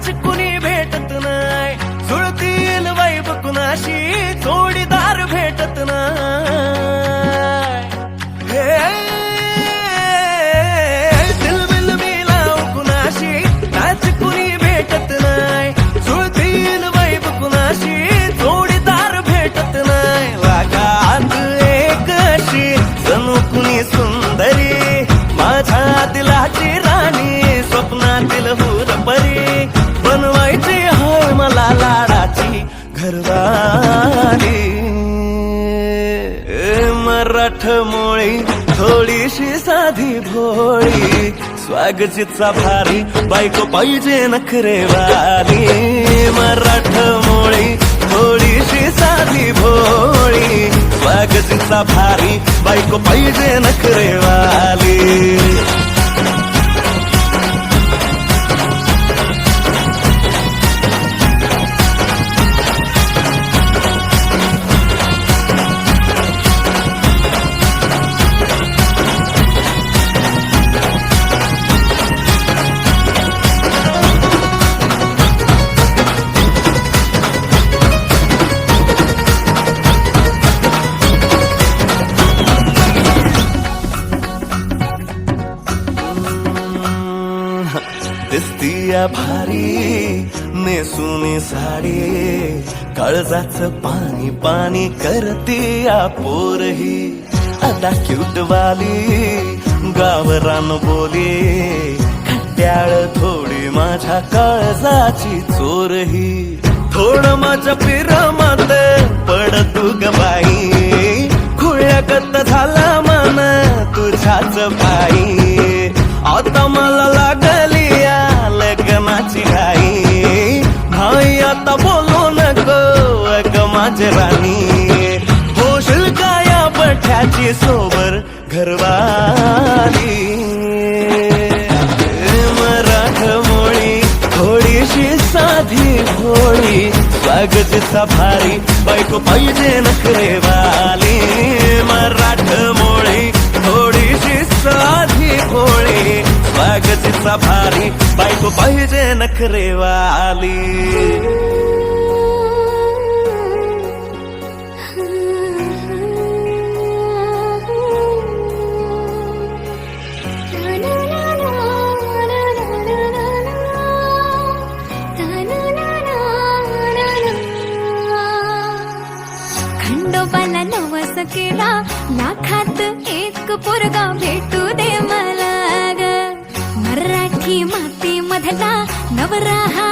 नाच कुणी भेटत नाय, जुळतील वैब कुणाशी जोडीदार भेटत नाय. दिल बिल मिलाव कुणाशी नाच कुणी भेटत नाय, जुळतील वैब कुणाशी जोडीदार भेटत नाय. वागात एक अशी जणू कुणी सुंदरी, माझ्या दिलाची राणी, स्वप्नातील हुरपरी, बनवायची हाय मला लाडाची घरवाली. मराठमोळी थोडीशी साधी भोळी, स्वागतीचा भारी बायको पाहिजे नखरेवाली. मराठमोळी थोडीशी साधी भोळी, स्वागतीचा भारी बायको पाहिजे नखरेवाली. दिसतीया भारी नेसून साडी, काळजाचं पाणी पाणी करतीया पोरही. आता क्यूटवाली गावरान बोली, खट्याळ थोडी माझ्या काळजाची चोरही. थोडं माझ्या पिरामात पड तू ग बाई, खुळ्यागत झाला मन तुझ्याच पायी. आता मला लागली या लग्नाची घाई, भाई आता बोलू नको अग माझी राणी. होशील का या बठ्याची सोबर घरवाली. मराठमोळी थोडीशी साधी भोळी, स्वागतीचा भारी बायको पाहिजे नखरेवाली. मराठमोळी थोडीशी साधी भोळी, स्वागतीचा भारी बायको पाहिजे नखरेवाली. खंडोबाला नवस केला, लाखात एक पोरगा भेटू दे मला ग. मराठी माती मधला नवरा हा